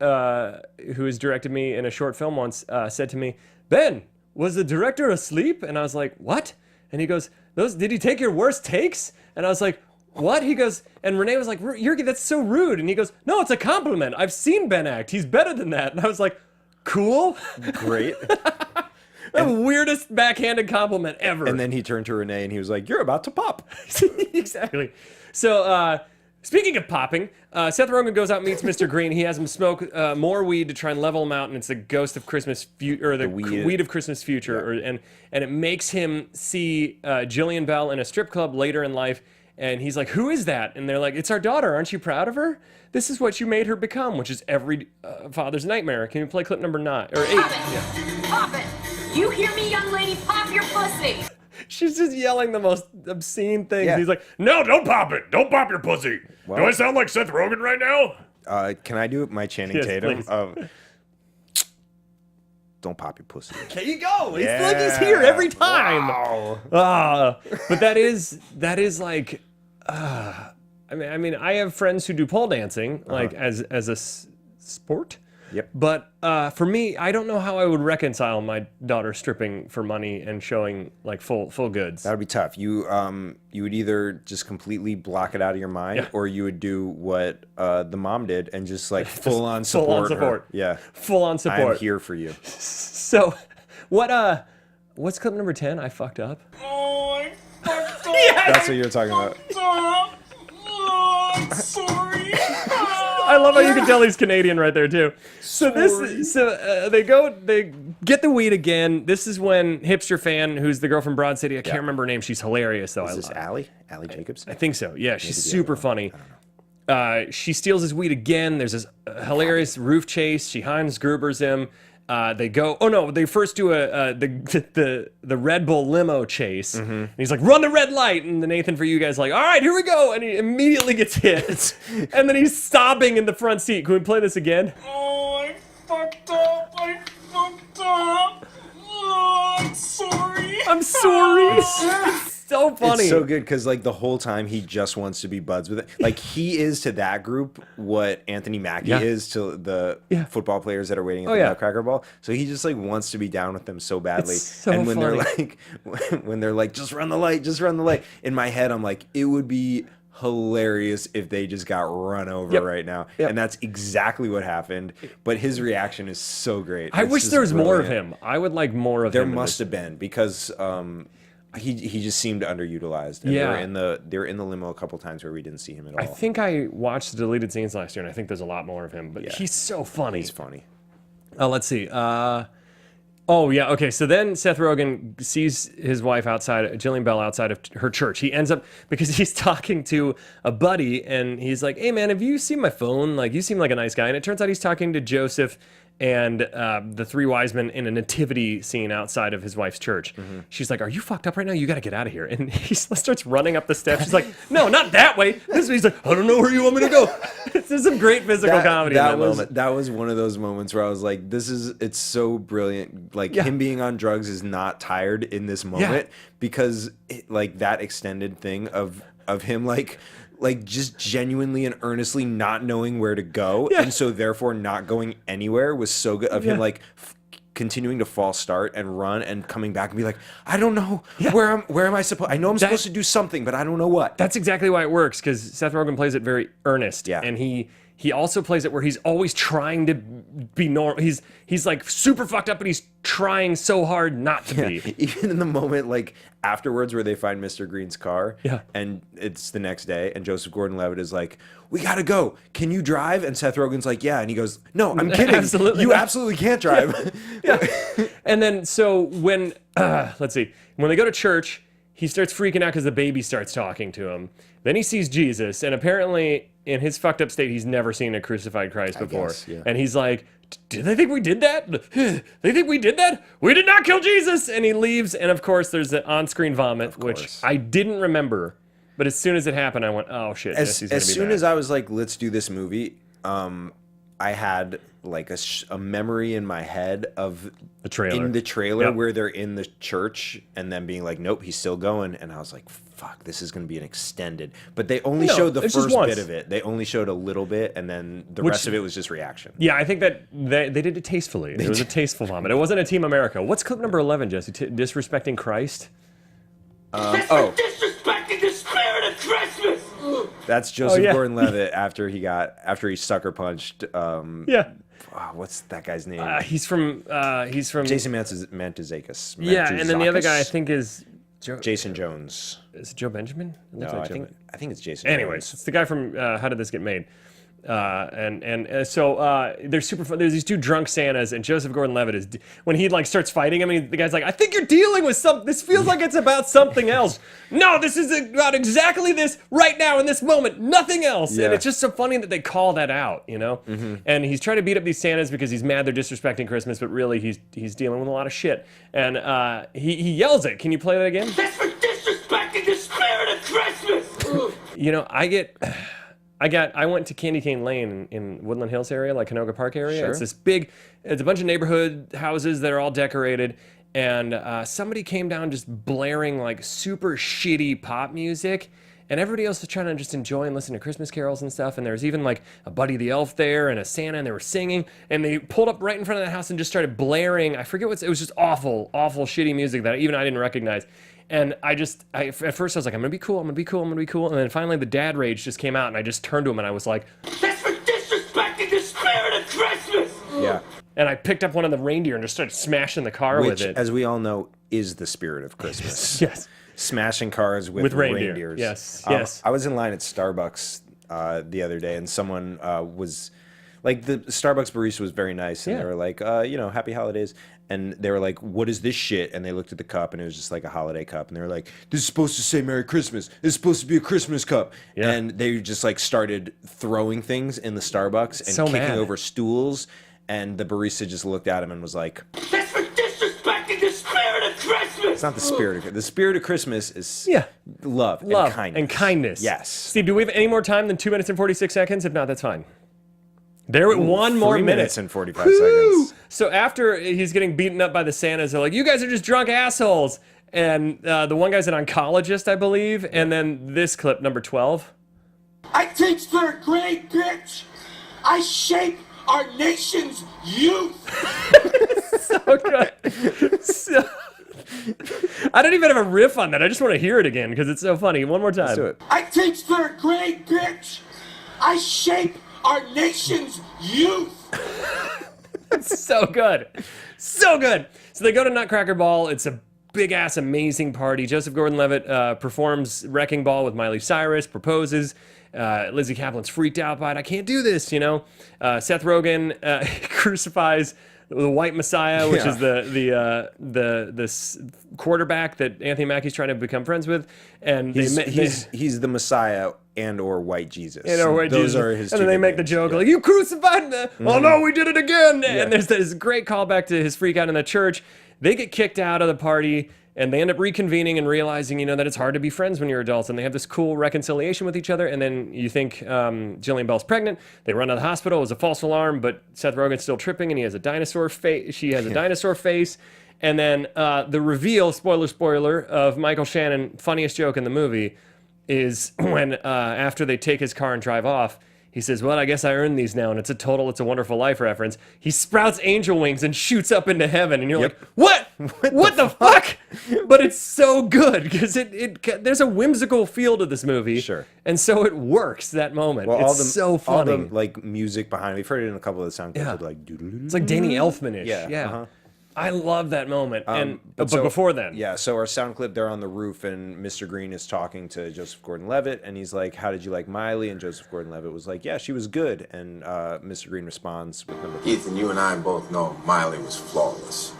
who has directed me in a short film once, said to me, "Ben, was the director asleep?" And I was like, "What?" And he goes, "Did he take your worst takes?" And I was like, "What?" He goes, and Renee was like, "Yerky, that's so rude." And he goes, "No, it's a compliment. I've seen Ben act. He's better than that." And I was like, "Cool." Great. The weirdest backhanded compliment ever. And then he turned to Renee and he was like, "You're about to pop." Exactly. So, speaking of popping, Seth Rogen goes out and meets Mr. Green. He has him smoke more weed to try and level him out, and it's the ghost of Christmas future, or the weed of Christmas future, and it makes him see Jillian Bell in a strip club later in life. And he's like, "Who is that?" And they're like, "It's our daughter. Aren't you proud of her? This is what you made her become," which is every father's nightmare. Can you play clip number 9 or 8? Pop it! You hear me, young lady? Pop your pussy! She's just yelling the most obscene things. Yeah. He's like, "No, don't pop it. Don't pop your pussy." Well, Do I sound like Seth Rogen right now? Can I do my Channing Yes, Tatum? please. Don't pop your pussy. There you go. It's like he's here every time. Wow. But that is like, I mean, I have friends who do pole dancing, like as a sport. Yep. But for me, I don't know how I would reconcile my daughter stripping for money and showing like full goods. That would be tough. You would either just completely block it out of your mind, or you would do what the mom did and just like full on support. Her. Yeah. Full on support. I'm here for you. So, what's clip number 10? I fucked up. Oh, I fucked up. That's what you're talking about. Oh, I'm sorry. I love how you can tell he's Canadian right there too. So they get the weed again. This is when hipster fan, who's the girl from Broad City, I can't remember her name. She's hilarious though. Is this Allie Jacobs? I think so. Yeah, she's super funny. She steals his weed again. There's this hilarious roof chase. She Heinz Grubers him. They go. Oh no! They first do the Red Bull limo chase. And he's like, "Run the red light!" And then Nathan, for you guys, like, "All right, here we go!" And he immediately gets hit. And then he's sobbing in the front seat. Can we play this again? Oh, I fucked up. Oh, I'm sorry. I'm sorry. It's so funny. It's so good because like the whole time he just wants to be buds with it. Like he is to that group what Anthony Mackie is to the football players that are waiting at the Nutcracker Ball. So he just like wants to be down with them so badly. It's so and when funny. they're like, just run the light. In my head, I'm like, it would be hilarious if they just got run over right now. And that's exactly what happened. But his reaction is so great. I wish there was more of brilliant. him. I would like more of There him. must have been because he just seemed underutilized. And they were in the limo a couple times where we didn't see him at all. I think I watched the deleted scenes last year, and I think there's a lot more of him. But he's so funny. He's funny. Let's see. Oh, yeah. Okay. So then Seth Rogen sees his wife outside, Jillian Bell, outside of her church. He ends up, because he's talking to a buddy, and he's like, hey, man, have you seen my phone? Like, you seem like a nice guy. And it turns out he's talking to Joseph and the three wise men in a nativity scene outside of his wife's church. She's like, are you fucked up right now? You got to get out of here. And he starts running up the steps. She's like, no, not that way. He's like, I don't know where you want me to go. There's some great physical comedy in that moment. That was one of those moments where I was like, it's so brilliant. Like, him being on drugs is not tired in this moment because that extended thing of him like just genuinely and earnestly not knowing where to go, and so therefore not going anywhere was so good. Of him continuing to false start and run and coming back and be like, I don't know where am I supposed? I know I'm supposed to do something, but I don't know what. That's exactly why it works, because Seth Rogen plays it very earnest, and he also plays it where he's always trying to be normal. He's like super fucked up, and he's trying so hard not to be. Even in the moment, like afterwards, where they find Mr. Green's car, and it's the next day, and Joseph Gordon-Levitt is like, "We gotta go. Can you drive?" And Seth Rogen's like, "Yeah," and he goes, "No, I'm kidding. You absolutely can't drive." And then so when let's see, when they go to church, he starts freaking out because the baby starts talking to him. Then he sees Jesus, and apparently in his fucked up state, he's never seen a crucified Christ before. Guess, yeah. And he's like, did they think we did that? They think we did that? We did not kill Jesus! And he leaves, and of course there's the on-screen vomit, which I didn't remember. But as soon as it happened, I went, oh shit, Jesse's gonna be As soon mad. as I was like, let's do this movie, I had like a memory in my head of the trailer. In the trailer where they're in the church and then being like, nope, he's still going. And I was like, fuck, this is going to be an extended. But they only showed the first bit of it. They only showed a little bit, and then the rest of it was just reaction. Yeah, I think that they did it tastefully. It was a tasteful vomit. It wasn't a Team America. What's clip number 11, Jesse? Disrespecting Christ? Disrespecting the spirit of Christmas! That's Joseph Gordon-Levitt after he sucker punched. What's that guy's name? He's from Jason Mantzoukas. Yeah, and then the other guy I think is Jason Jones. Is it Joe Benjamin? No, I think it's Jason. Anyways, Jones. it's the guy from How Did This Get Made? So they're super fun. There's these two drunk Santas, and Joseph Gordon-Levitt is when he like starts fighting. I mean, the guy's like, "I think you're dealing with something. This feels like it's about something else. No, this is about exactly this right now in this moment. Nothing else." Yeah. And it's just so funny that they call that out, you know. Mm-hmm. And he's trying to beat up these Santas because he's mad they're disrespecting Christmas, but really he's dealing with a lot of shit. And he yells it. Can you play that again? That's for disrespecting the spirit of Christmas! You know, I went to Candy Cane Lane in Woodland Hills area, like Canoga Park area. Sure. It's this it's a bunch of neighborhood houses that are all decorated. And somebody came down just blaring like super shitty pop music. And everybody else was trying to just enjoy and listen to Christmas carols and stuff. And there was even like a Buddy the Elf there and a Santa, and they were singing. And they pulled up right in front of that house and just started blaring. I forget it was just awful, awful shitty music that even I didn't recognize. And at first I was like, I'm gonna be cool. And then finally the dad rage just came out, and I just turned to him and I was like, that's for disrespecting the spirit of Christmas! Yeah. And I picked up one of the reindeer and just started smashing the car with it. Which, as we all know, is the spirit of Christmas. Yes. Smashing cars with reindeers. Yes, yes. I was in line at Starbucks the other day, and someone was like, the Starbucks barista was very nice, and they were like, happy holidays. And they were like, what is this shit? And they looked at the cup, and it was just like a holiday cup. And they were like, this is supposed to say Merry Christmas. This is supposed to be a Christmas cup. Yeah. And they just like started throwing things in the Starbucks and kicking over stools. And the barista just looked at him and was like, that's for disrespecting the spirit of Christmas! It's not the spirit of the spirit of Christmas is love and kindness. Yes. Steve, do we have any more time than 2 minutes and 46 seconds? If not, that's fine. One more 3 minute. minutes and 45 seconds. So after he's getting beaten up by the Santas, they're like, you guys are just drunk assholes. And the one guy's an oncologist, I believe. And then this clip, number 12. I teach third grade, bitch! I shape our nation's youth! So good. I don't even have a riff on that. I just want to hear it again because it's so funny. One more time. Let's do it. I teach third grade, bitch! I shape our nation's youth! So good. So good. So they go to Nutcracker Ball. It's a big-ass amazing party. Joseph Gordon-Levitt performs Wrecking Ball with Miley Cyrus, proposes. Lizzy Caplan's freaked out by it. I can't do this, you know. Seth Rogen crucifies the white messiah, which is the quarterback that Anthony Mackie's trying to become friends with, and he's the Messiah and or white Jesus. Those are his. And then they make the joke like, "You crucified me! Oh no, we did it again!" Yeah. And there's this great callback to his freak out in the church. They get kicked out of the party. And they end up reconvening and realizing, that it's hard to be friends when you're adults. And they have this cool reconciliation with each other. And then you think Jillian Bell's pregnant. They run to the hospital. It was a false alarm, but Seth Rogen's still tripping, and he has a dinosaur face. She has a dinosaur face. And then the reveal, spoiler, of Michael Shannon, funniest joke in the movie, is when after they take his car and drive off, he says, "Well, I guess I earned these now," and it's a It's a Wonderful Life reference. He sprouts angel wings and shoots up into heaven, and you're like, "What? What the fuck?" But it's so good because there's a whimsical feel to this movie, Sure, and so it works that moment. Well, it's so funny. All the like music behind it. We've heard it in a couple of the sound clips, like it's like Danny Elfman-ish. Yeah. Uh-huh. I love that moment. But before then. Yeah, so our sound clip, they're on the roof, and Mr. Green is talking to Joseph Gordon-Levitt, and he's like, "How did you like Miley?" And Joseph Gordon-Levitt was like, "Yeah, she was good." And Mr. Green responds with number 4. Ethan, you and I both know Miley was flawless.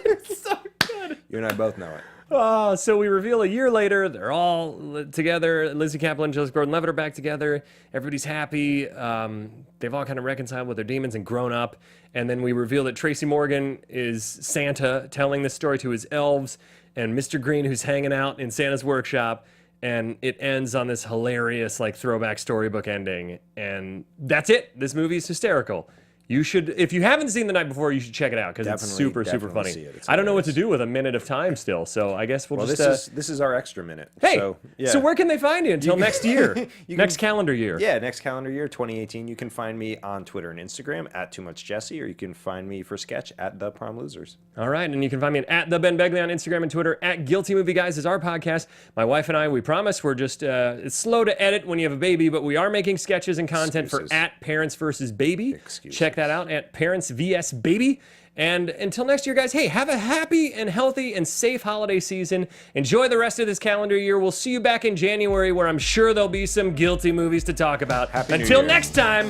It's so good. You and I both know it. So we reveal a year later, they're all together. Lizzy Caplan and Joseph Gordon-Levitt are back together. Everybody's happy. They've all kind of reconciled with their demons and grown up. And then we reveal that Tracy Morgan is Santa telling this story to his elves, and Mr. Green who's hanging out in Santa's workshop. And it ends on this hilarious like throwback storybook ending. And that's it. This movie is hysterical. You should, if you haven't seen The Night Before, you should check it out because it's super funny. I don't know what to do with a minute of time still, so I guess we'll just. This is our extra minute. Hey, so where can they find you until next year? Next calendar year. Yeah, next calendar year, 2018. You can find me on Twitter and Instagram at TooMuchJesse, or you can find me for sketch at The Prom Losers. All right, and you can find me at The Ben Begley on Instagram and Twitter. At Guilty Movie Guys is our podcast. My wife and I, we promise, we're just it's slow to edit when you have a baby, but we are making sketches and content for at Parents vs. Baby. Check that out at Parents vs. Baby. And until next year, guys, hey, have a happy and healthy and safe holiday season. Enjoy the rest of this calendar year. We'll see you back in January, where I'm sure there'll be some guilty movies to talk about. Until next time,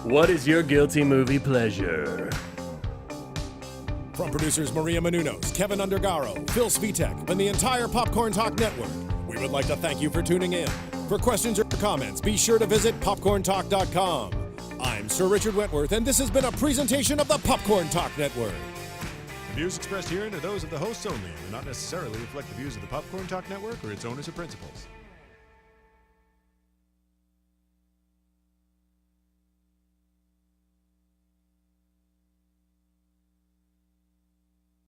what is your guilty movie pleasure? From producers Maria Menounos, Kevin Undergaro, Phil Svitek, and the entire Popcorn Talk Network, we would like to thank you for tuning in. For questions or comments, be sure to visit popcorntalk.com. I'm Sir Richard Wentworth, and this has been a presentation of the Popcorn Talk Network. The views expressed herein are those of the hosts only and do not necessarily reflect the views of the Popcorn Talk Network or its owners or principals.